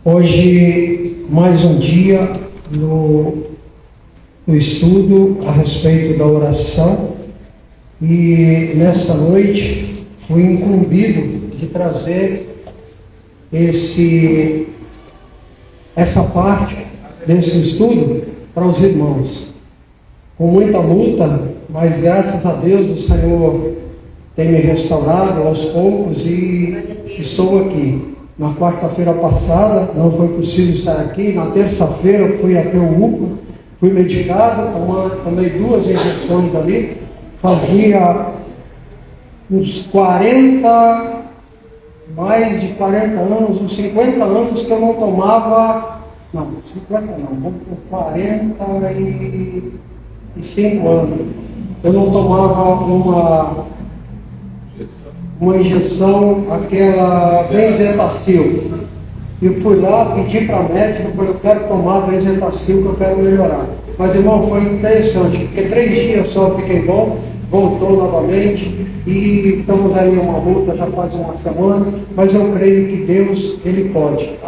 Hoje, mais um dia no estudo a respeito da oração, e nesta noite fui incumbido de trazer essa parte desse estudo para os irmãos. Com muita luta, mas graças a Deus o Senhor tem me restaurado aos poucos e estou aqui. Na quarta-feira passada não foi possível estar aqui. Na terça-feira fui até o UPA, fui medicado, tomei 2 injeções ali. Fazia uns mais de 40 anos, uns 50 anos que eu não tomava, não, 50 não, vamos por 45 anos. Eu não tomava uma injeção, aquela Benzetacil. Eu fui lá, pedi para a médica, falei, eu quero tomar Benzetacil, que eu quero melhorar. Mas, irmão, foi interessante, porque 3 dias só eu fiquei bom, voltou novamente, e estamos aí uma luta já faz uma semana, mas eu creio que Deus, Ele pode.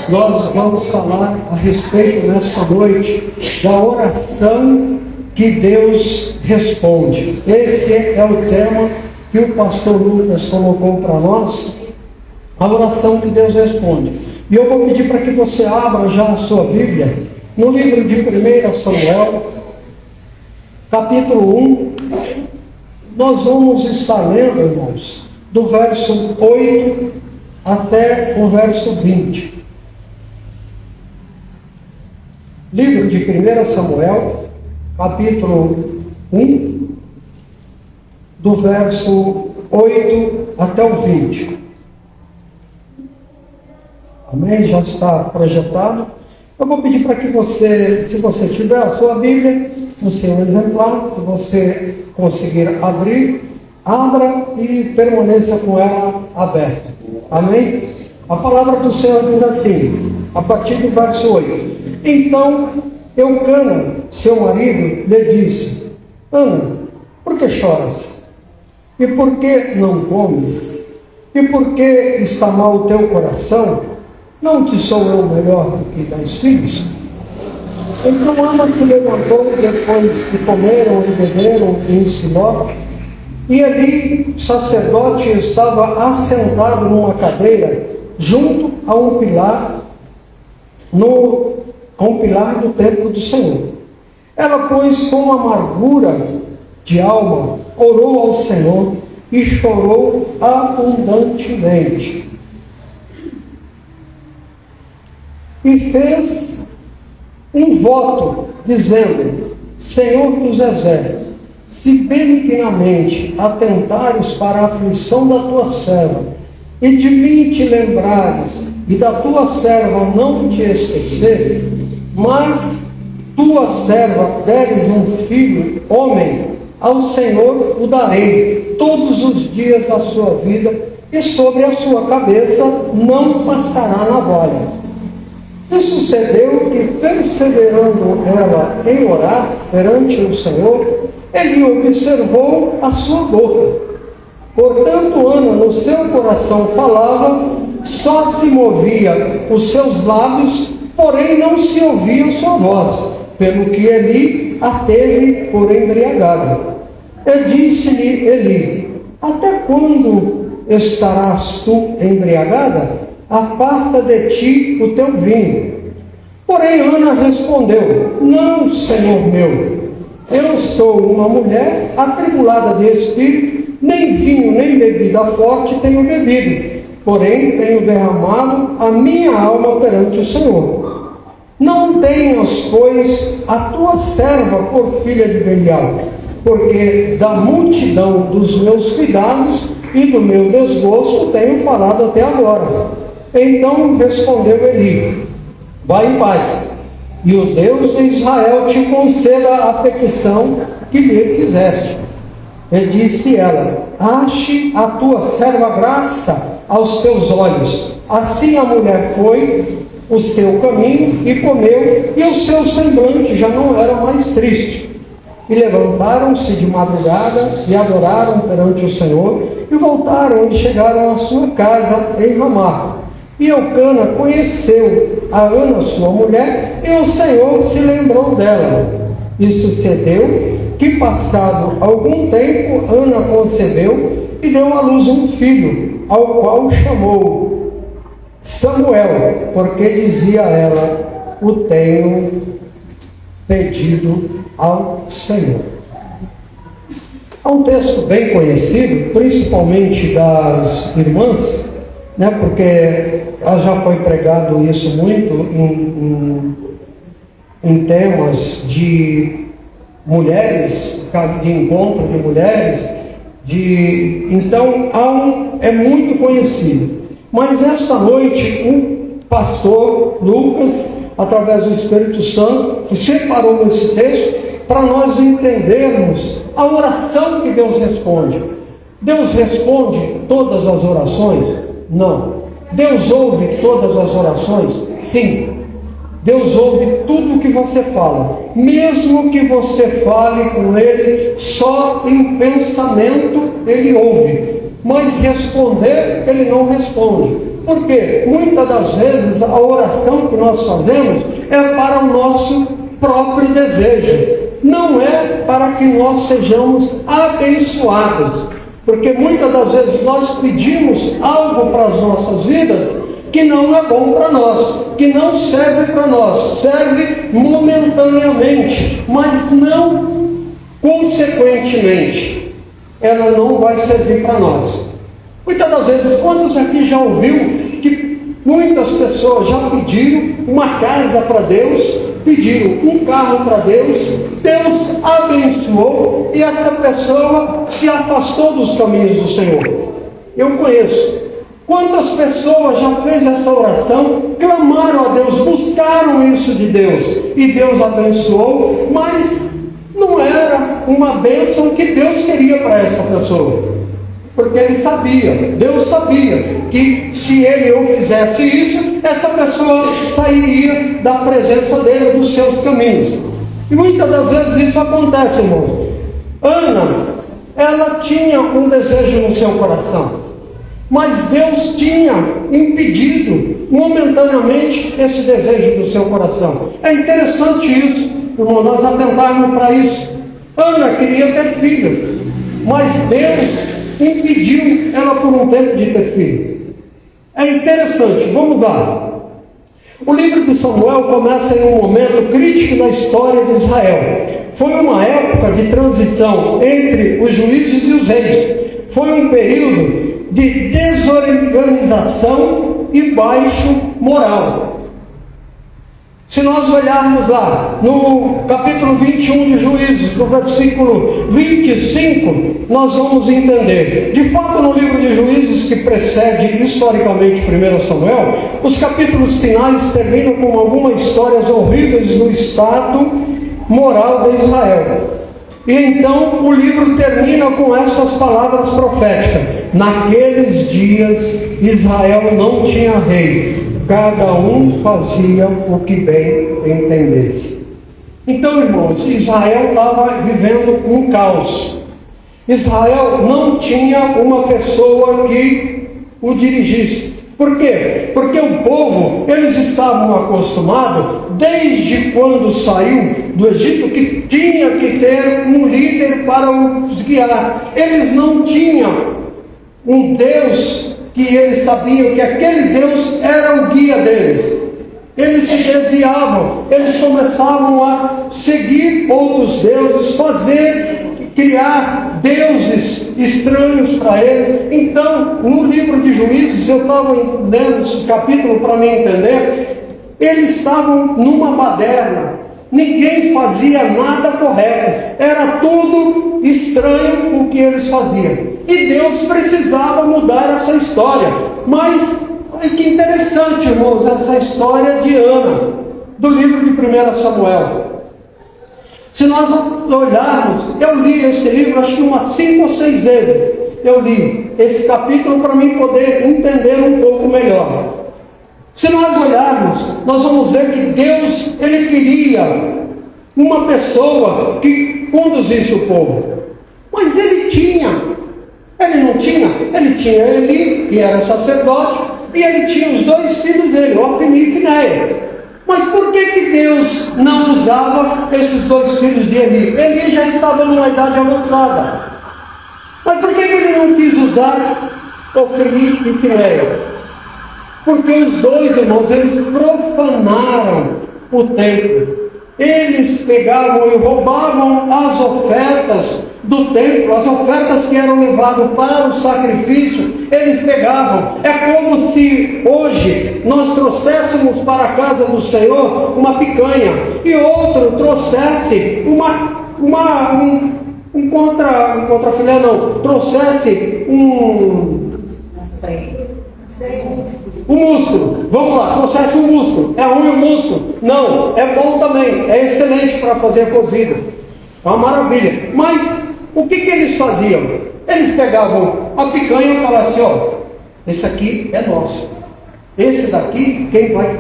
Nós vamos falar a respeito nesta noite da oração que Deus responde. Esse é o tema que o pastor Lucas colocou para nós, a oração que Deus responde. E eu vou pedir para que você abra já a sua Bíblia no livro de 1 Samuel, capítulo 1. Nós vamos estar lendo, irmãos, do verso 8 até o verso 20. Livro de 1 Samuel, capítulo 1, do verso 8 até o 20. Amém? Já está projetado. Eu vou pedir para que você, se você tiver a sua Bíblia, no seu exemplar, que você conseguir abrir, abra e permaneça com ela aberta. Amém? A palavra do Senhor diz assim, a partir do verso 8. Então, Eucana, seu marido, lhe disse: Ana, por que choras? E por que não comes? E por que está mal o teu coração? Não te sou eu melhor do que 10 filhos? Então Ana se levantou depois que comeram e beberam em Siló, e ali o sacerdote estava assentado numa cadeira junto a um pilar do templo do Senhor. Ela, pois, com amargura de alma, orou ao Senhor e chorou abundantemente. E fez um voto, dizendo: Senhor dos exércitos, se benignamente atentares para a aflição da tua serva, e de mim te lembrares, e da tua serva não te esqueceres, mas tua serva deres um filho, homem, ao Senhor o darei todos os dias da sua vida, e sobre a sua cabeça não passará navalha. E sucedeu que, perseverando ela em orar perante o Senhor, ele observou a sua boca. Portanto, Ana no seu coração falava, só se movia os seus lábios, porém não se ouvia sua voz, pelo que Eli a teve por embriagada. E disse-lhe Eli: até quando estarás tu embriagada? Aparta de ti o teu vinho. Porém Ana respondeu: não, Senhor meu, eu sou uma mulher atribulada de espírito, nem vinho nem bebida forte tenho bebido, porém tenho derramado a minha alma perante o Senhor. Não tenhas, pois, a tua serva por filha de Belial, porque da multidão dos meus cuidados e do meu desgosto tenho falado até agora. Então respondeu Eli: vai em paz, e o Deus de Israel te conceda a petição que lhe fizeste. E disse ela: ache a tua serva graça aos teus olhos. Assim a mulher foi o seu caminho e comeu, e o seu semblante já não era mais triste. E levantaram-se de madrugada e adoraram perante o Senhor, e voltaram e chegaram à sua casa em Ramá. E Eucana conheceu a Ana, sua mulher, e o Senhor se lembrou dela. E sucedeu que, passado algum tempo, Ana concebeu e deu à luz um filho, ao qual chamou Samuel, porque dizia ela: o tenho pedido ao Senhor. É um texto bem conhecido, principalmente das irmãs, né? Porque já foi pregado isso muito em temas de mulheres, de encontro de mulheres, então é muito conhecido. Mas esta noite o pastor Lucas, através do Espírito Santo, separou esse texto para nós entendermos a oração que Deus responde. Deus responde todas as orações? Não. Deus ouve todas as orações? Sim. Deus ouve tudo o que você fala, mesmo que você fale com Ele só em pensamento, Ele ouve, mas responder, Ele não responde. Por quê? Muitas das vezes a oração que nós fazemos é para o nosso próprio desejo, não é para que nós sejamos abençoados, porque muitas das vezes nós pedimos algo para as nossas vidas que não é bom para nós, que não serve para nós, serve momentaneamente, mas não consequentemente, ela não vai servir para nós. Muitas das vezes, quantos aqui já ouviu que muitas pessoas já pediram uma casa para Deus, pediram um carro para Deus, Deus abençoou e essa pessoa se afastou dos caminhos do Senhor? Eu conheço. Quantas pessoas já fez essa oração, clamaram a Deus, buscaram isso de Deus, e Deus abençoou, mas não era uma bênção que Deus queria para essa pessoa, porque Ele sabia, Deus sabia, que se Ele ou fizesse isso, essa pessoa sairia da presença dEle, dos seus caminhos. E muitas das vezes isso acontece, irmãos. Ana, ela tinha um desejo no seu coração, mas Deus tinha impedido momentaneamente esse desejo do seu coração. É interessante isso, irmão, nós atentarmos para isso. Ana queria ter filho, mas Deus impediu ela por um tempo de ter filho. É interessante, vamos lá. O livro de Samuel começa em um momento crítico da história de Israel. Foi uma época de transição entre os juízes e os reis. Foi um período de desorganização e baixo moral. Se nós olharmos lá no capítulo 21 de Juízes, no versículo 25, nós vamos entender. De fato, no livro de Juízes, que precede historicamente 1 Samuel, os capítulos finais terminam com algumas histórias horríveis do estado moral de Israel. E então o livro termina com essas palavras proféticas: naqueles dias Israel não tinha rei, cada um fazia o que bem entendesse. Então, irmãos, Israel estava vivendo um caos. Israel não tinha uma pessoa que o dirigisse. Por quê? Porque o povo, eles estavam acostumados, desde quando saiu do Egito, que tinha que ter um líder para os guiar. Eles não tinham um Deus que eles sabiam que aquele Deus era o guia deles. Eles se desviavam, eles começavam a seguir outros deuses, criar deuses estranhos para eles. Então, no livro de Juízes, eu estava lendo esse capítulo para me entender, eles estavam numa baderna, ninguém fazia nada correto, era tudo estranho o que eles faziam, e Deus precisava mudar essa história. Mas, olha que interessante, irmãos, essa história de Ana, do livro de 1 Samuel. Se nós olharmos, eu li esse livro acho que umas 5 ou 6 vezes. Eu li esse capítulo para mim poder entender um pouco melhor. Se nós olharmos, nós vamos ver que Deus, Ele queria uma pessoa que conduzisse o povo. Mas Ele não tinha. Ele tinha Eli, que era sacerdote, e ele tinha os dois filhos dele, Ofni e Finéias. Mas por que Deus não usava esses dois filhos de Eli? Eli já estava numa idade avançada. Mas por que ele não quis usar Ofni e Finéias? Porque os dois irmãos, eles profanaram o templo. Eles pegavam e roubavam as ofertas do templo, as ofertas que eram levadas para o sacrifício, eles pegavam. É como se hoje nós trouxéssemos para a casa do Senhor uma picanha e outro trouxesse trouxesse o músculo, vamos lá, trouxesse um músculo, é ruim o músculo? Não, é bom também, é excelente para fazer cozido, é uma maravilha. Mas o que eles faziam? Eles pegavam a picanha e falavam assim, ó, esse aqui é nosso, esse daqui,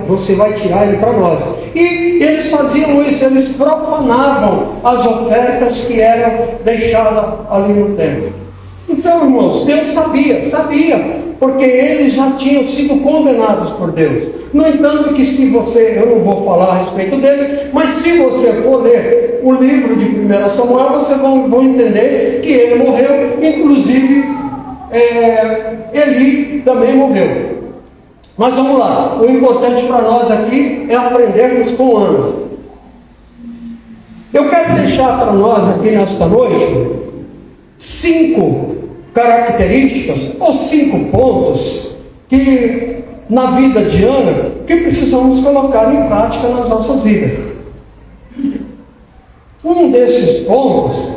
você vai tirar ele para nós. E eles faziam isso, eles profanavam as ofertas que eram deixadas ali no templo. Então, irmãos, Deus sabia, porque eles já tinham sido condenados por Deus. No entanto, que se você, eu não vou falar a respeito dele, mas se você for ler o livro de 1 Samuel, vocês vão entender que ele morreu, inclusive Eli também morreu. Mas vamos lá, o importante para nós aqui é aprendermos com Ana. Eu quero deixar para nós aqui nesta noite 5 características ou 5 pontos que na vida de Ana que precisamos colocar em prática nas nossas vidas. Um desses pontos,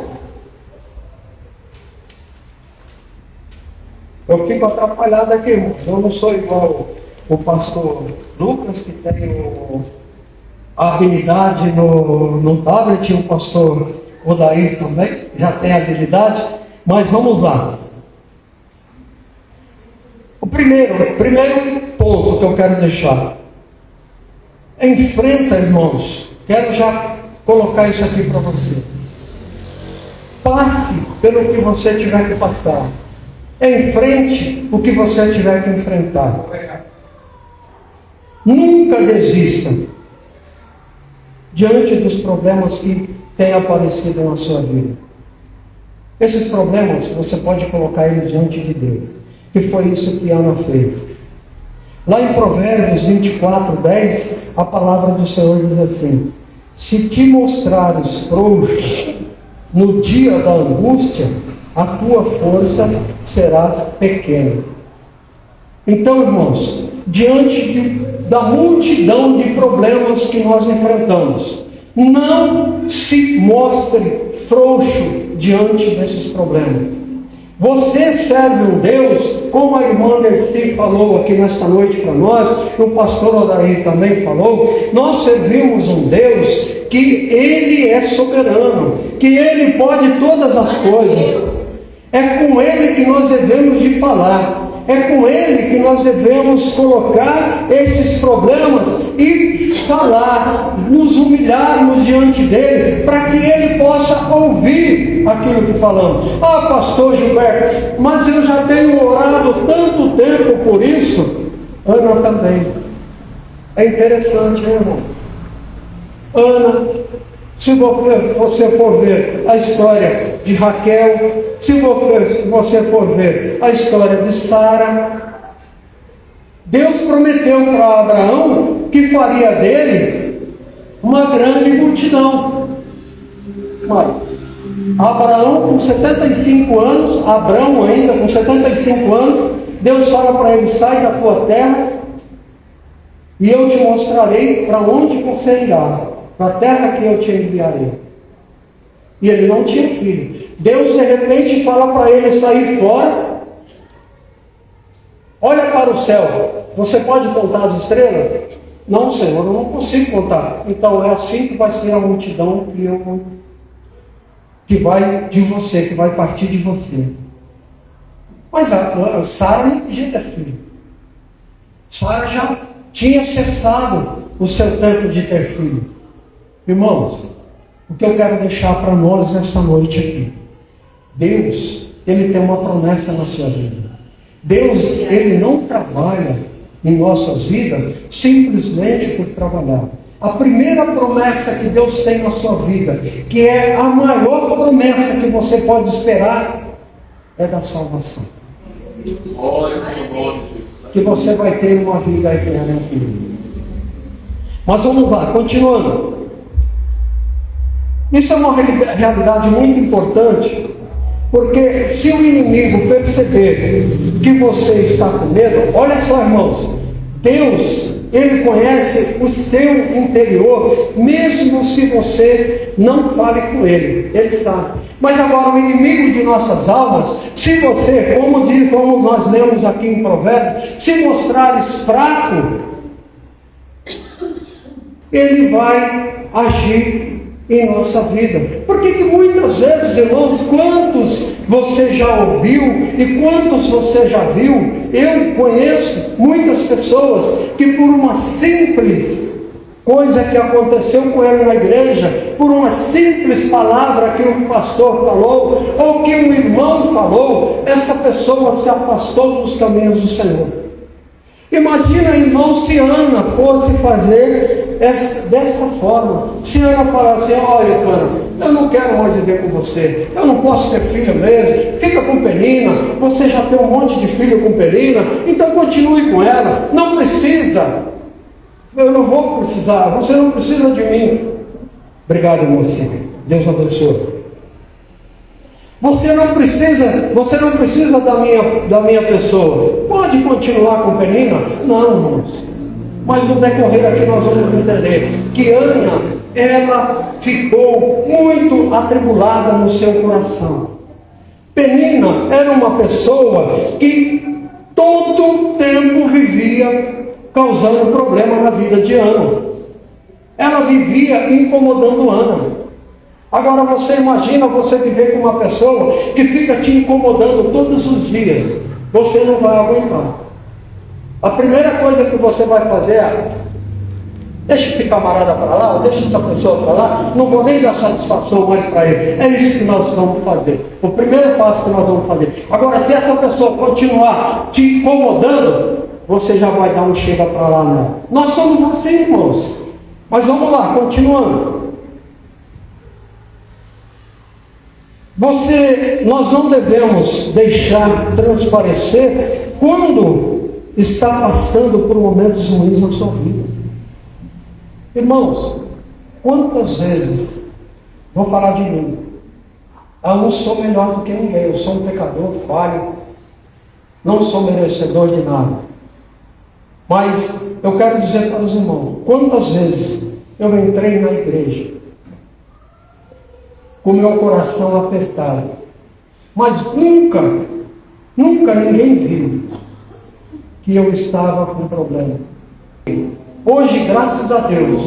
eu fico atrapalhado aqui, irmão. Eu não sou igual o pastor Lucas, que tem a habilidade no tablet, o pastor Odair também já tem a habilidade, mas vamos lá. O primeiro ponto que eu quero deixar, enfrenta, irmãos, quero já colocar isso aqui para você. Passe pelo que você tiver que passar, enfrente o que você tiver que enfrentar. Nunca desista diante dos problemas que têm aparecido na sua vida. Esses problemas você pode colocar eles diante de Deus, que foi isso que Ana fez. Lá em Provérbios 24:10, a palavra do Senhor diz assim: se te mostrares frouxo no dia da angústia, a tua força será pequena. Então, irmãos, diante da multidão de problemas que nós enfrentamos, não se mostre frouxo diante desses problemas. Você serve um Deus, como a irmã Dercy falou aqui nesta noite para nós, e o pastor Odair também falou, nós servimos um Deus que Ele é soberano, que Ele pode todas as coisas. É com Ele que nós devemos de falar. É com Ele que nós devemos colocar esses problemas e falar, nos humilharmos diante dEle, para que Ele possa ouvir aquilo que falamos. Ah, pastor Gilberto, mas eu já tenho orado tanto tempo por isso. Ana também. É interessante, né, irmão? Ana, se você for ver a história de Raquel, se você for ver a história de Sara, Deus prometeu para Abraão que faria dele uma grande multidão. Mas Abraão com 75 anos, Abraão ainda com 75 anos, Deus fala para ele: sai da tua terra e eu te mostrarei para onde você irá, para a terra que eu te enviarei. E ele não tinha filho. Deus de repente fala para ele sair fora. Olha para o céu. Você pode contar as estrelas? Não, Senhor, eu não consigo contar. Então é assim que vai ser a multidão que vai de você, que vai partir de você. Mas a Sara não podia ter filho. Sara já tinha cessado o seu tempo de ter filho. Irmãos, o que eu quero deixar para nós nessa noite aqui: Deus, Ele tem uma promessa na sua vida. Deus, Ele não trabalha em nossas vidas simplesmente por trabalhar. A primeira promessa que Deus tem na sua vida, que é a maior promessa que você pode esperar, é da salvação. Que você vai ter uma vida eterna com Ele. Mas vamos lá, continuando. Isso é uma realidade muito importante, porque se o inimigo perceber que você está com medo, olha só, irmãos, Deus, Ele conhece o seu interior, mesmo se você não fale com Ele, Ele sabe. Mas agora o inimigo de nossas almas, se você, como nós lemos aqui em Provérbios, se mostrares fraco, ele vai agir em nossa vida. Porque muitas vezes, irmãos, quantos você já ouviu e quantos você já viu, eu conheço muitas pessoas que por uma simples coisa que aconteceu com ele na igreja, por uma simples palavra que um pastor falou, ou que um irmão falou, essa pessoa se afastou dos caminhos do Senhor. Imagina, irmão, se Ana fosse fazer dessa forma. Se Ana falasse assim: olha, cara, eu não quero mais viver com você, eu não posso ter filho mesmo, fica com Penina, você já tem um monte de filho com Penina, então continue com ela, não precisa, eu não vou precisar, você não precisa de mim. Obrigado, mocinha, Deus abençoe. Você não precisa da minha pessoa. Pode continuar com Penina? Não, irmãos. Mas no decorrer aqui nós vamos entender que Ana, ela ficou muito atribulada no seu coração. Penina era uma pessoa que todo tempo vivia causando problema na vida de Ana. Ela vivia incomodando Ana. Agora você imagina você viver com uma pessoa que fica te incomodando todos os dias. Você não vai aguentar. A primeira coisa que você vai fazer é: deixa esse camarada para lá, ou deixa essa pessoa para lá, não vou nem dar satisfação mais para ele. É isso que nós vamos fazer. O primeiro passo que nós vamos fazer. Agora, se essa pessoa continuar te incomodando, você já vai dar um chega para lá, não. Nós somos assim, irmãos. Mas vamos lá, continuando. Nós não devemos deixar transparecer quando está passando por momentos ruins na sua vida. Irmãos, quantas vezes, vou falar de mim, eu não sou melhor do que ninguém, eu sou um pecador, falho, não sou merecedor de nada. Mas eu quero dizer para os irmãos, quantas vezes eu entrei na igreja com meu coração apertado, mas nunca ninguém viu que eu estava com problema. Hoje, graças a Deus,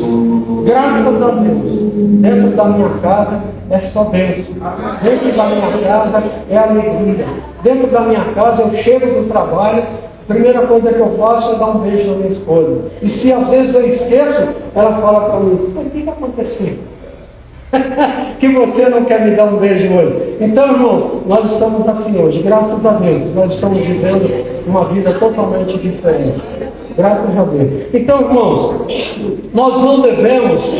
dentro da minha casa é só bênção, dentro da minha casa é alegria, dentro da minha casa eu chego do trabalho, a primeira coisa que eu faço é dar um beijo na minha esposa, e se às vezes eu esqueço, ela fala para mim: o que aconteceu? Que você não quer me dar um beijo hoje. Então, irmãos, nós estamos assim hoje, graças a Deus, nós estamos vivendo uma vida totalmente diferente, graças a Deus. Então, irmãos, nós não devemos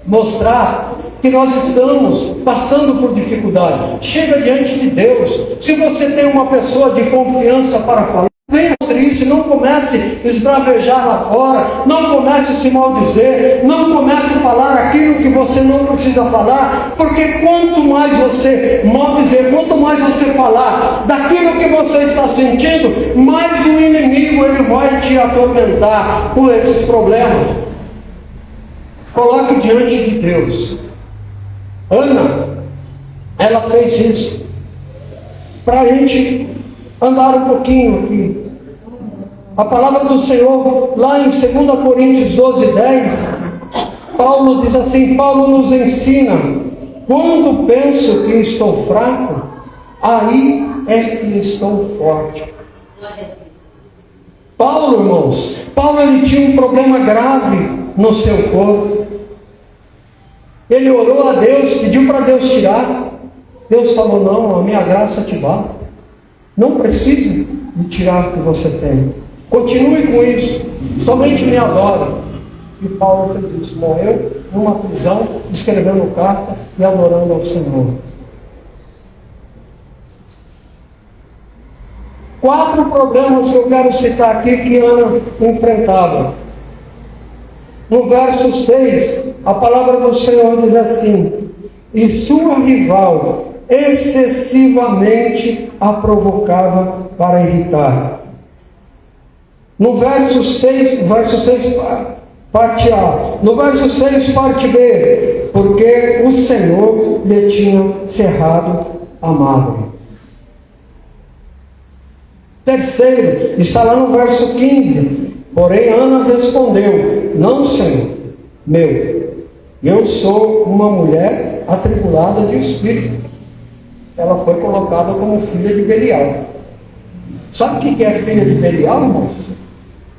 mostrar que nós estamos passando por dificuldade. Chega diante de Deus. Se você tem uma pessoa de confiança para falar, venha triste, não comece a esbravejar lá fora, não comece a se maldizer, não comece a falar aquilo que você não precisa falar, porque quanto mais você maldizer, quanto mais você falar daquilo que você está sentindo, mais o inimigo ele vai te atormentar com esses problemas. Coloque diante de Deus. Ana, ela fez isso para a gente andar um pouquinho aqui. A palavra do Senhor, lá em 2 Coríntios 12:10, Paulo diz assim, Paulo nos ensina: quando penso que estou fraco, aí é que estou forte. Paulo, irmãos, ele tinha um problema grave no seu corpo. Ele orou a Deus, pediu para Deus tirar. Deus falou: não, a minha graça te basta. Não precisa de tirar o que você tem. Continue com isso, somente me adore. E Paulo fez isso, morreu numa prisão, escrevendo carta e adorando ao Senhor. 4 problemas que eu quero citar aqui que Ana enfrentava. No verso 6, a palavra do Senhor diz assim: e sua rival excessivamente a provocava para irritar. No verso 6, parte A. No verso 6, parte B, porque o Senhor lhe tinha cerrado a madre. Terceiro, está lá no verso 15. Porém, Ana respondeu: não, Senhor meu, eu sou uma mulher atribulada de espírito. Ela foi colocada como filha de Belial. Sabe o que é filha de Belial, irmãos?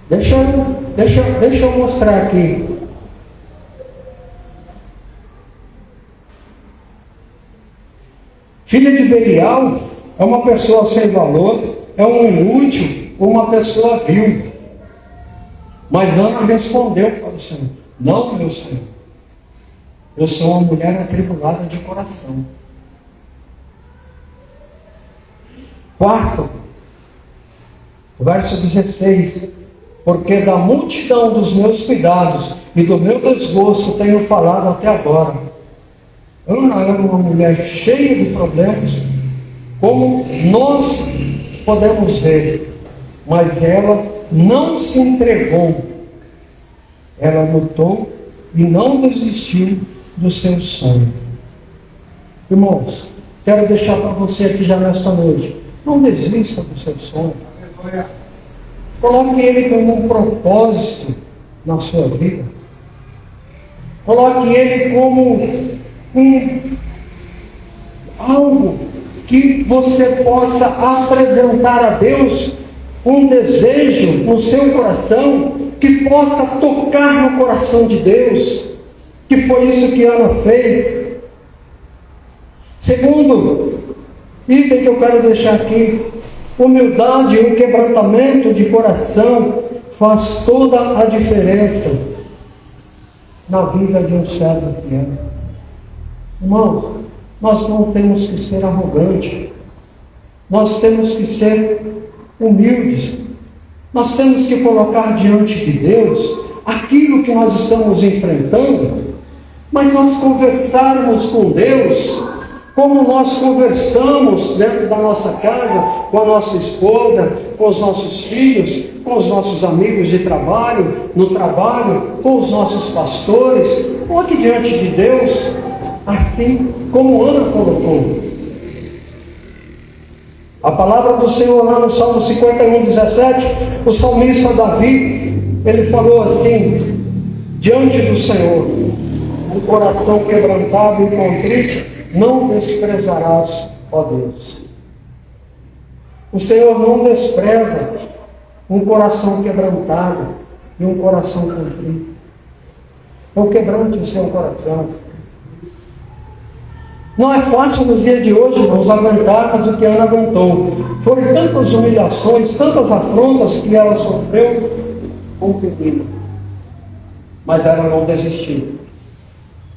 Deixa eu mostrar aqui. Filha de Belial é uma pessoa sem valor, é um inútil, uma pessoa vil. Mas Ana respondeu para o Senhor: não, meu Senhor, eu sou uma mulher atribulada de coração. Quarto, verso 16: porque da multidão dos meus cuidados e do meu desgosto tenho falado até agora. Ana era uma mulher cheia de problemas, como nós podemos ver, mas ela não se entregou. Ela lutou e não desistiu do seu sonho. Irmãos, quero deixar para você aqui já nesta noite: não desista do seu sonho. Coloque ele como um propósito na sua vida. Coloque ele como algo que você possa apresentar a Deus, um desejo no seu coração que possa tocar no coração de Deus, que foi isso que Ana fez. Segundo item que eu quero deixar aqui: humildade e um quebrantamento de coração faz toda a diferença na vida de um servo fiel. Irmãos, nós não temos que ser arrogantes, nós temos que ser humildes, nós temos que colocar diante de Deus aquilo que nós estamos enfrentando, mas nós conversarmos com Deus como nós conversamos dentro da nossa casa, com a nossa esposa, com os nossos filhos, com os nossos amigos de trabalho, no trabalho, com os nossos pastores. Coloque diante de Deus, assim como Ana colocou. A palavra do Senhor lá no Salmo 51:17, o salmista Davi, ele falou assim: diante do Senhor, um coração quebrantado e contrito não desprezarás, ó Deus. O Senhor não despreza um coração quebrantado e um coração contrito. Então quebrante o seu coração. Não é fácil nos dias de hoje nos aguentarmos o que Ana aguentou. Foram tantas humilhações, tantas afrontas que ela sofreu com o pedido. Mas ela não desistiu.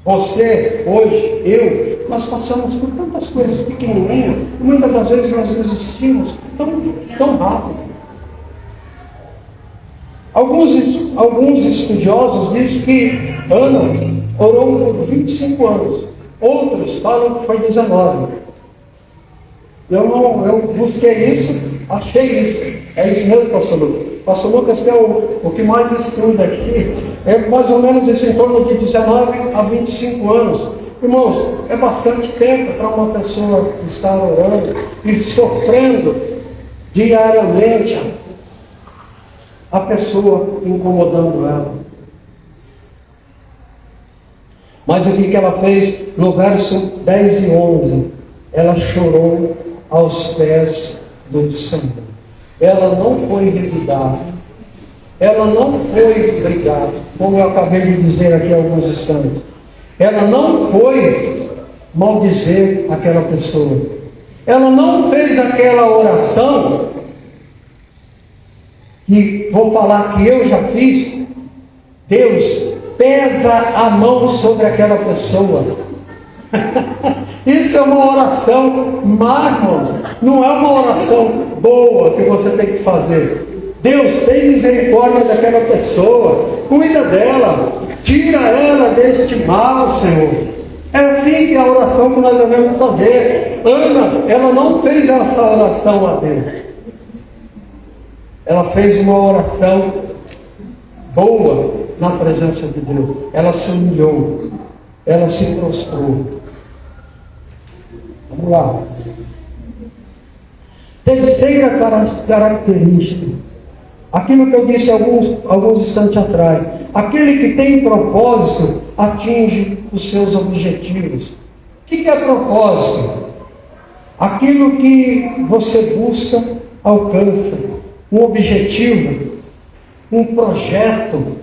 Você, hoje, eu, nós passamos por tantas coisas pequenininhas, e muitas das vezes nós desistimos tão rápido. Alguns estudiosos dizem que Ana orou por 25 anos, outros falam que foi 19. Eu busquei isso, achei isso. É isso mesmo, pastor Lucas. Pastor Lucas, que é o que mais estuda aqui, é mais ou menos isso, em torno de 19 a 25 anos. Irmãos, é bastante tempo para uma pessoa estar orando e sofrendo diariamente a pessoa incomodando ela. Mas o que ela fez no verso 10 e 11? Ela chorou aos pés do Senhor. Ela não foi revidada, ela não foi brigada, como eu acabei de dizer aqui há alguns instantes. Ela não foi maldizer aquela pessoa. Ela não fez aquela oração que vou falar que eu já fiz, Deus pesa a mão sobre aquela pessoa. Isso é uma oração, mas, irmãos, não é uma oração boa que você tem que fazer. Deus tem misericórdia daquela pessoa, cuida dela, tira ela deste mal, Senhor. É assim que é a oração que nós devemos fazer. Ana, ela não fez essa oração a Deus. Ela fez uma oração boa na presença de Deus. Ela se humilhou, ela se prostrou. Vamos lá. Terceira característica. Aquilo que eu disse alguns instantes atrás. Aquele que tem propósito atinge os seus objetivos. O que é propósito? Aquilo que você busca, alcança. Um objetivo, um projeto.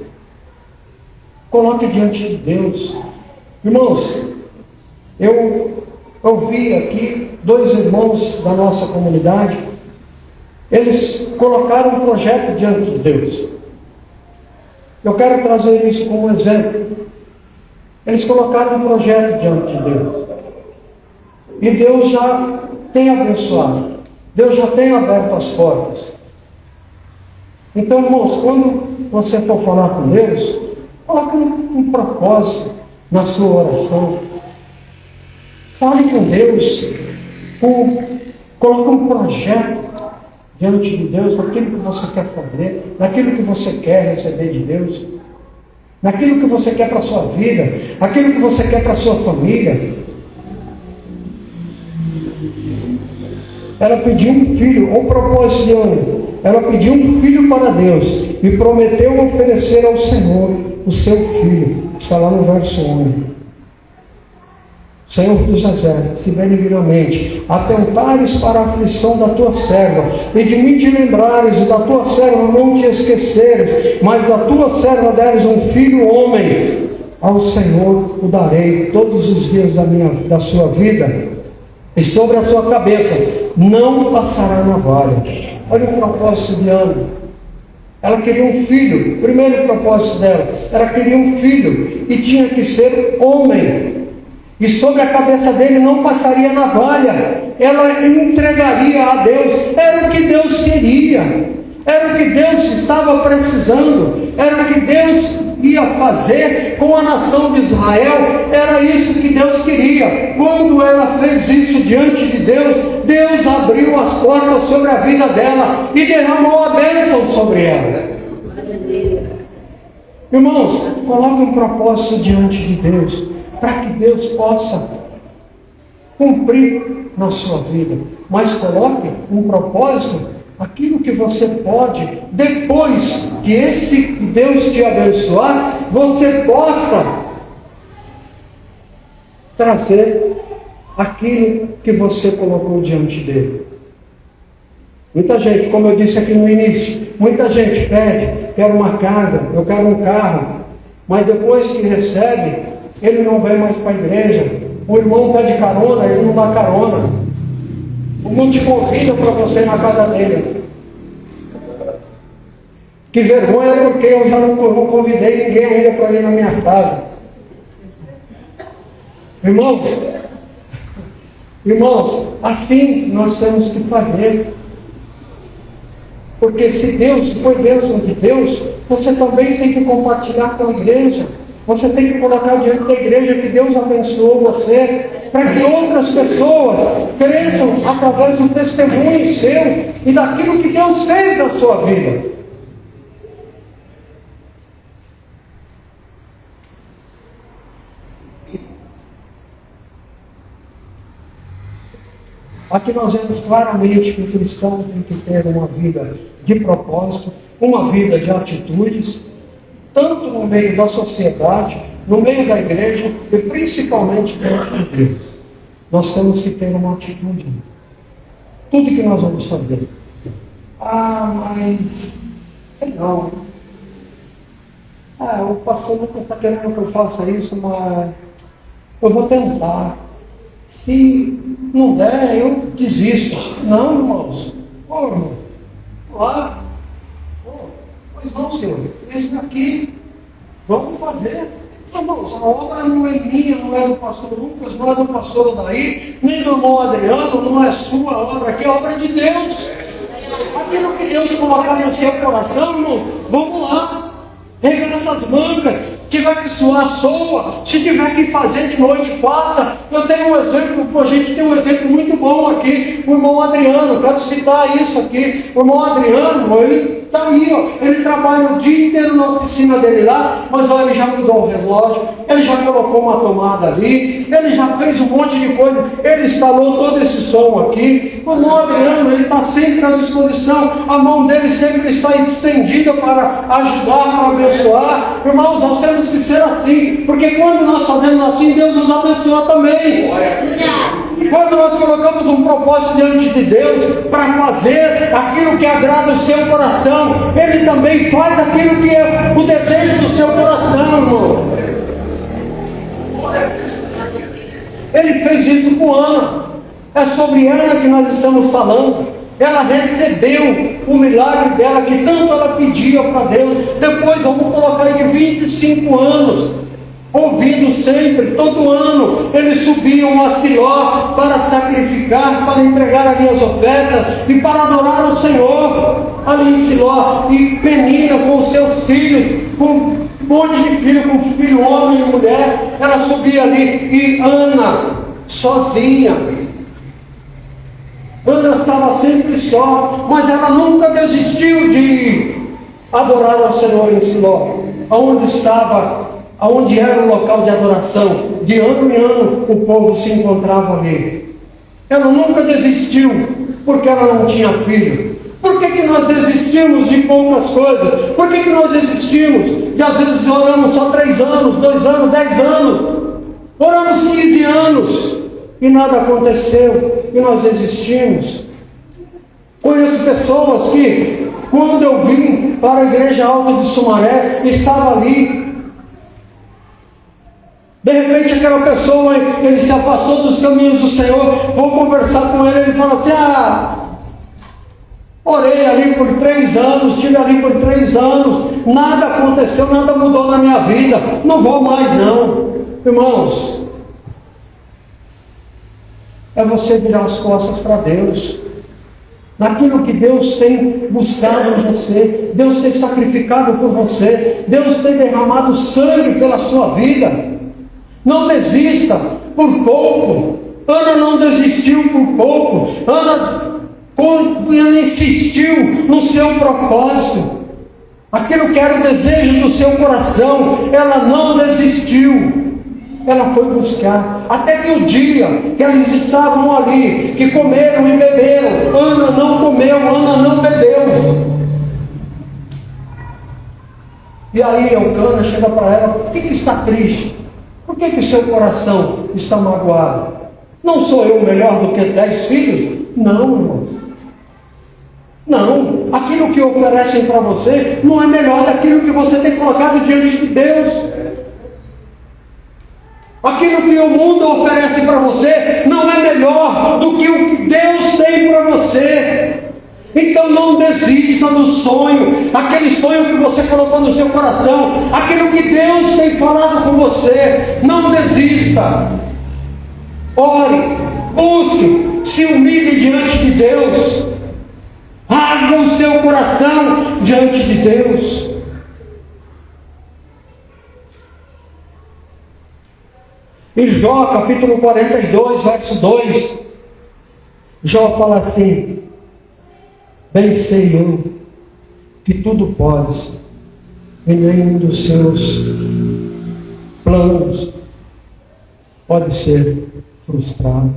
Coloque diante de Deus. Irmãos, eu ouvi aqui 2 irmãos da nossa comunidade. Eles colocaram um projeto diante de Deus. Eu quero trazer isso como exemplo. Eles colocaram um projeto diante de Deus. E Deus já tem abençoado. Deus já tem aberto as portas. Então, irmãos, quando você for falar com Deus, coloque um propósito na sua oração. Fale com Deus. Coloque um projeto diante de Deus, naquilo que você quer fazer, naquilo que você quer receber de Deus, naquilo que você quer para a sua vida, aquilo que você quer para a sua família. Ela pediu um filho, o propósito de Ana, ela pediu um filho para Deus e prometeu oferecer ao Senhor o seu filho. Está lá no verso 11. Senhor dos exércitos, se benignamente atentares para a aflição da tua serva, e de mim te lembrares, e da tua serva não te esqueceres, mas da tua serva deres um filho homem, ao Senhor o darei todos os dias da sua vida, e sobre a sua cabeça não passará navalha. Olha o propósito de Ana. Ela queria um filho. O primeiro propósito dela, ela queria um filho, e tinha que ser homem. E sobre a cabeça dele não passaria navalha. Ela entregaria a Deus. Era o que Deus queria. Era o que Deus estava precisando. Era o que Deus ia fazer com a nação de Israel. Era isso que Deus queria. Quando ela fez isso diante de Deus, Deus abriu as portas sobre a vida dela e derramou a bênção sobre ela. Irmãos, coloque um propósito diante de Deus, para que Deus possa cumprir na sua vida. Mas coloque um propósito, aquilo que você pode, depois que esse Deus te abençoar, você possa trazer aquilo que você colocou diante dele. Muita gente, como eu disse aqui no início, muita gente pede, quero uma casa, eu quero um carro, mas depois que recebe, ele não vem mais para a igreja. O irmão pede carona, ele não dá carona. O mundo te convida para você ir na casa dele. Que vergonha, porque eu já não convidei ninguém ainda para ir na minha casa. Irmãos, assim nós temos que fazer. Porque se foi bênção de Deus, você também tem que compartilhar com a igreja. Você tem que colocar diante da igreja que Deus abençoou você, para que outras pessoas cresçam através do testemunho seu e daquilo que Deus fez na sua vida. Aqui nós vemos claramente que o cristão tem que ter uma vida de propósito, uma vida de atitudes, tanto no meio da sociedade, no meio da igreja e principalmente diante de Deus. Nós temos que ter uma atitude. Tudo que nós vamos fazer. Mas sei não. O pastor nunca está querendo que eu faça isso, mas eu vou tentar. Se não der, eu desisto. Não, irmãos. Irmão, lá. Pois não, Senhor, eis-me aqui, vamos fazer. Irmãos, a obra não é minha, não é do pastor Lucas, não é do pastor Odaí, nem do irmão Adriano, não é sua obra, aqui é obra de Deus. Aquilo que Deus colocar no seu coração, irmão, vamos lá, rega nessas mangas. Se tiver que suar, soa. Se tiver que fazer de noite, faça. Eu tenho um exemplo, a gente tem um exemplo muito bom aqui, o irmão Adriano, quero citar isso aqui. O irmão Adriano, ele está aí, ó, ele trabalha o dia inteiro na oficina dele lá, mas ó, ele já mudou o relógio, ele já colocou uma tomada ali, ele já fez um monte de coisa, ele instalou todo esse som aqui. O irmão Adriano, ele está sempre à disposição, a mão dele sempre está estendida para ajudar, para abençoar. Irmãos, nós temos que ser assim, porque quando nós fazemos assim, Deus nos abençoa também. Quando nós colocamos um propósito diante de Deus para fazer aquilo que agrada o seu coração, Ele também faz aquilo que é o desejo do seu coração, irmão. Ele fez isso com Ana. É sobre ela que nós estamos falando. Ela recebeu o milagre dela, que tanto ela pedia para Deus. Depois, vamos colocar aí de 25 anos, ouvindo sempre, todo ano, eles subiam a Siló para sacrificar, para entregar ali as ofertas e para adorar o Senhor, ali em Siló. E Penina com os seus filhos, com um monte de filho, com filho homem e mulher, ela subia ali. E Ana, sozinha, Ana estava sempre só, mas ela nunca desistiu de adorar ao Senhor em Siló, aonde era o local de adoração. De ano em ano o povo se encontrava ali. Ela nunca desistiu, porque ela não tinha filho. Por que nós desistimos de poucas coisas? Por que nós desistimos? E às vezes oramos só 3 anos, 2 anos, 10 anos, oramos 15 anos e nada aconteceu, e nós desistimos. Conheço pessoas que, quando eu vim para a igreja Alto de Sumaré, estava ali. De repente aquela pessoa, ele se afastou dos caminhos do Senhor. Vou conversar com ele fala assim: orei ali por 3 anos, estive ali por 3 anos, nada aconteceu, nada mudou na minha vida, não vou mais não. Irmãos, é você virar as costas para Deus, naquilo que Deus tem buscado em você, Deus tem sacrificado por você, Deus tem derramado sangue pela sua vida. Não desista por pouco. Ana não desistiu por pouco. Ana insistiu no seu propósito, aquilo que era o desejo do seu coração. Ela não desistiu. Ela foi buscar, até que o dia que eles estavam ali, que comeram e beberam, Ana não comeu, Ana não bebeu. E aí Elcana chega para ela: por que está triste? Por que o seu coração está magoado? Não sou eu melhor do que 10 filhos? Não, irmãos. Não, aquilo que oferecem para você não é melhor daquilo que você tem colocado diante de Deus. Aquilo que o mundo oferece para você não é melhor do que o que Deus tem para você. Então não desista do sonho, aquele sonho que você colocou no seu coração, aquilo que Deus tem falado com você. Não desista. Ore, busque, se humilhe diante de Deus, rasga o seu coração diante de Deus. Em Jó, capítulo 42, verso 2, Jó fala assim: bem sei eu que tudo podes, e nenhum dos seus planos pode ser frustrado.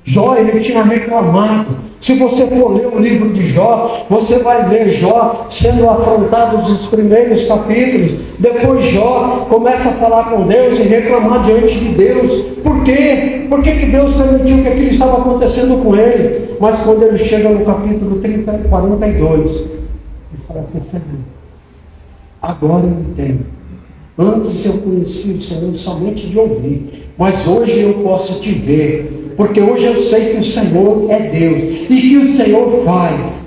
Jó, ele tinha reclamado. Se você for ler o livro de Jó, você vai ver Jó sendo afrontado nos primeiros capítulos. Depois Jó começa a falar com Deus e reclamar diante de Deus. Por quê? Por que Deus permitiu que aquilo estava acontecendo com ele? Mas quando ele chega no capítulo 42, ele fala assim: Senhor, agora eu entendo. Antes eu conheci o Senhor somente de ouvir, mas hoje eu posso te ver, porque hoje eu sei que o Senhor é Deus e que o Senhor faz.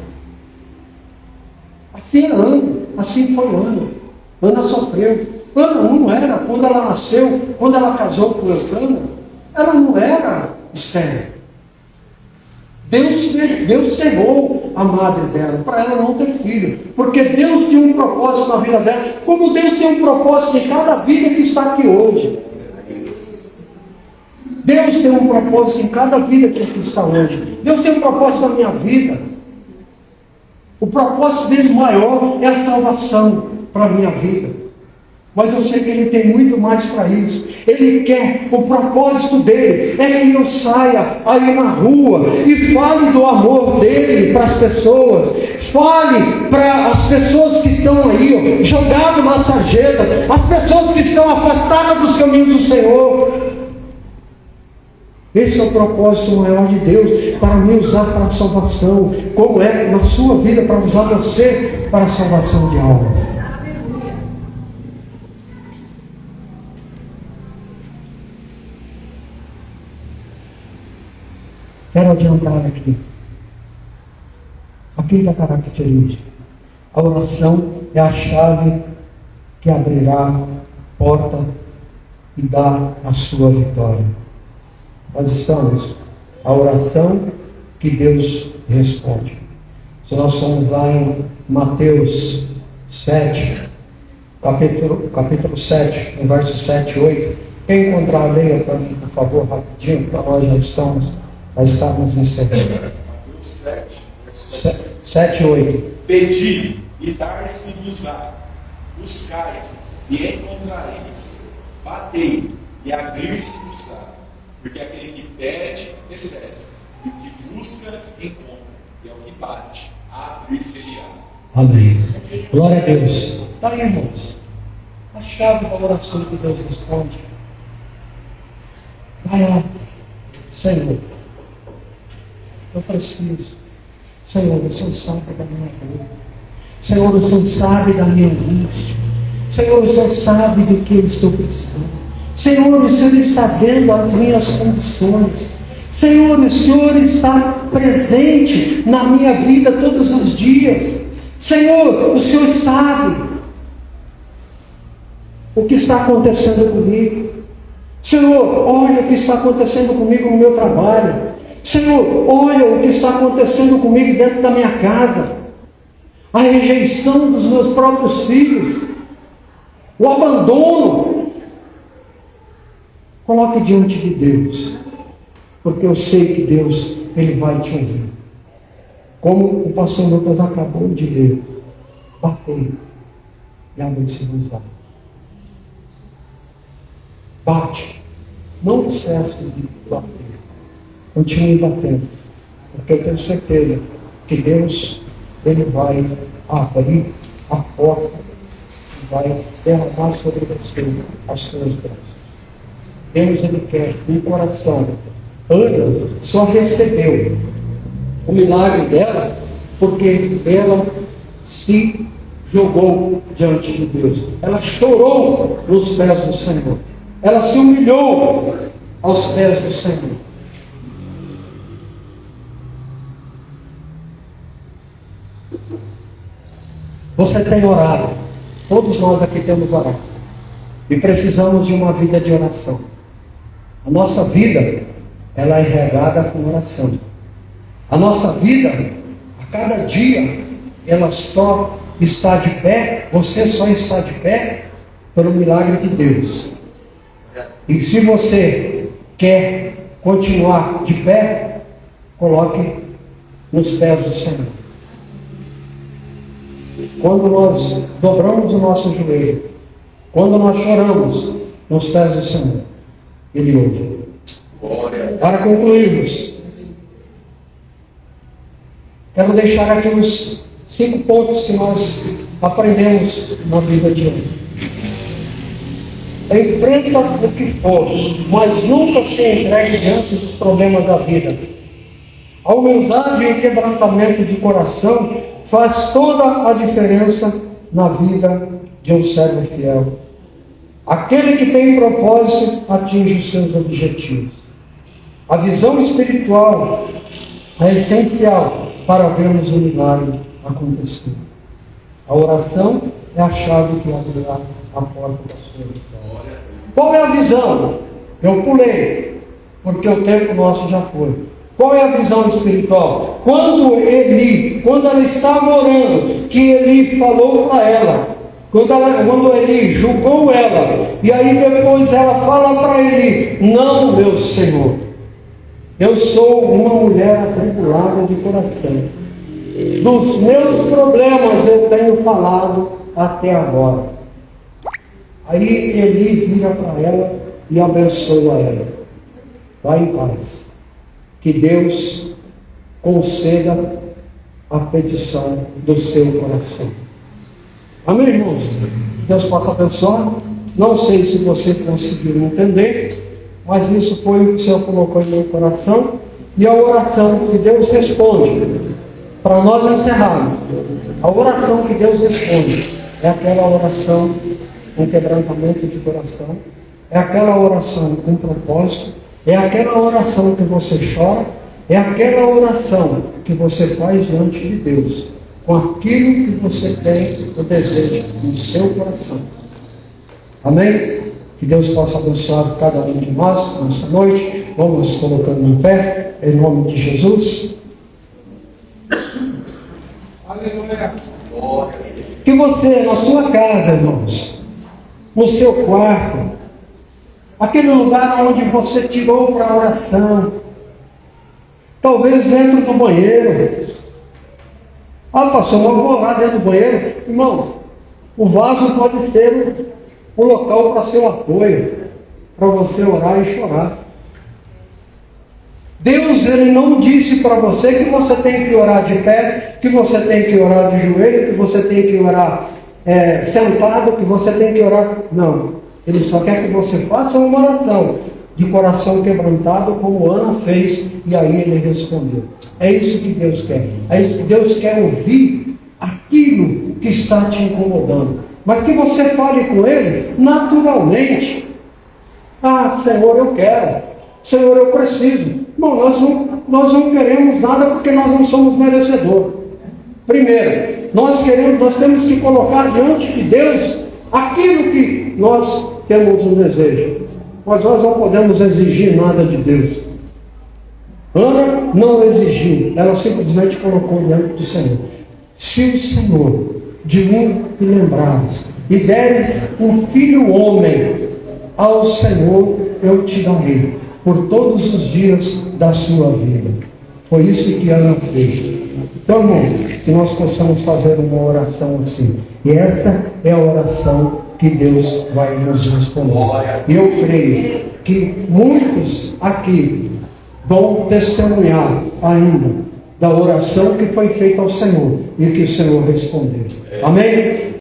Assim é Ana, assim foi Ana. Ana sofreu. Ana não era, quando ela nasceu, quando ela casou com Eucana, ela não era estéril. Deus cerrou a madre dela, para ela não ter filho. Porque Deus tinha um propósito na vida dela, como Deus tem um propósito em cada vida que está aqui hoje. Deus tem um propósito em cada vida que aqui está hoje. Deus tem um propósito na minha vida. O propósito dele maior é a salvação para a minha vida. Mas eu sei que Ele tem muito mais para isso. Ele quer, o propósito dele é que eu saia aí na rua e fale do amor dele para as pessoas. Fale para as pessoas que estão aí, jogadas na sarjeta, as pessoas que estão afastadas dos caminhos do Senhor. Esse é o propósito maior de Deus, para me usar para a salvação, como é na sua vida, para usar você para a salvação de almas. Quero adiantar aqui. A quinta característica. A oração é a chave que abrirá a porta e dá a sua vitória. Nós estamos, a oração que Deus responde. Se nós formos lá em Mateus 7, capítulo 7, no verso 7 e 8, quem encontrar, leia para mim, por favor, rapidinho, para nós já estamos encerrando. Mateus 7 e 8. Pedi e dar-se-vos-á, buscai e encontrareis, batei e abrir-se-vos-á. Porque aquele que pede, recebe. E o que busca, encontra. E ao que bate, abrir-se-lhe-á. Amém. Glória a Deus. Está aí, irmãos. A chave da oração que Deus responde. Vai lá. Senhor, eu preciso. Senhor, o Senhor sabe da minha dor. Senhor, o Senhor sabe da minha angústia. Senhor, o Senhor sabe do que eu estou precisando. Senhor, o Senhor está vendo as minhas condições. Senhor, o Senhor está presente na minha vida todos os dias. Senhor, o Senhor sabe o que está acontecendo comigo. Senhor, olha o que está acontecendo comigo no meu trabalho. Senhor, olha o que está acontecendo comigo dentro da minha casa. A rejeição dos meus próprios filhos. O abandono. Coloque diante de Deus, porque eu sei que Deus, Ele vai te ouvir. Como o pastor Lucas acabou de ler, batei e abre-se-vos-á. Bate, não cesse de bater, continue batendo, porque eu tenho certeza que Deus, Ele vai abrir a porta e vai derramar sobre você as suas bênçãos. Deus, Ele quer um coração. Ana só recebeu o milagre dela porque ela se jogou diante de Deus. Ela chorou nos pés do Senhor. Ela se humilhou aos pés do Senhor. Você tem orado. Todos nós aqui temos orado. E precisamos de uma vida de oração. A nossa vida, ela é regada com oração. A nossa vida, a cada dia, ela só está de pé, você só está de pé pelo milagre de Deus. E se você quer continuar de pé, coloque nos pés do Senhor. Quando nós dobramos o nosso joelho, quando nós choramos nos pés do Senhor, Ele ouve. Para concluirmos, quero deixar aqui os 5 pontos que nós aprendemos na vida de hoje. Enfrenta o que for, mas nunca se entregue diante dos problemas da vida. A humildade e o quebrantamento de coração faz toda a diferença na vida de um servo fiel. Aquele que tem propósito atinge os seus objetivos. A visão espiritual é essencial para vermos o milagre acontecer. A oração é a chave que abrirá a porta da sua vitória. Qual é a visão? Eu pulei, porque o tempo nosso já foi. Qual é a visão espiritual? Quando ela estava orando, que Eli falou para ela, quando Eli julgou ela, e aí depois ela fala para Eli: não, meu Senhor, eu sou uma mulher atribulada de coração. Dos meus problemas eu tenho falado até agora. Aí Eli vira para ela e abençoa ela. Vai em paz. Que Deus conceda a petição do seu coração. Amém, irmãos? Deus possa abençoar. Não sei se você conseguiu entender, mas isso foi o que o Senhor colocou em meu coração. E a oração que Deus responde, para nós encerrarmos, a oração que Deus responde é aquela oração com quebrantamento de coração, é aquela oração com propósito, é aquela oração que você chora, é aquela oração que você faz diante de Deus, com aquilo que você tem o desejo no seu coração. Amém? Que Deus possa abençoar cada um de nós nessa noite. Vamos nos colocando em pé, em nome de Jesus. Aleluia. Que você, na sua casa, irmãos, no seu quarto, aquele lugar onde você tirou para a oração, talvez dentro do banheiro. Pastor, eu vou orar dentro do banheiro. Irmãos, o vaso pode ser um local para seu apoio, para você orar e chorar. Deus, Ele não disse para você que você tem que orar de pé, que você tem que orar de joelho, que você tem que orar sentado, que você tem que orar. Não. Ele só quer que você faça uma oração de coração quebrantado, como Ana fez, e aí Ele respondeu. É isso que Deus quer. É isso que Deus quer ouvir, aquilo que está te incomodando. Mas que você fale com Ele naturalmente. Senhor, eu quero. Senhor, eu preciso. Bom, nós não queremos nada porque nós não somos merecedores. Primeiro, nós temos que colocar diante de Deus aquilo que nós temos um desejo. Mas nós não podemos exigir nada de Deus. Ana não exigiu, ela simplesmente colocou diante do Senhor. Se o Senhor de mim te lembrares e deres um filho homem, ao Senhor eu te darei por todos os dias da sua vida. Foi isso que Ana fez. Então, irmão, que nós possamos fazer uma oração assim. E essa é a oração que Deus vai nos responder. E eu creio que muitos aqui vão testemunhar ainda da oração que foi feita ao Senhor e que o Senhor respondeu. Amém?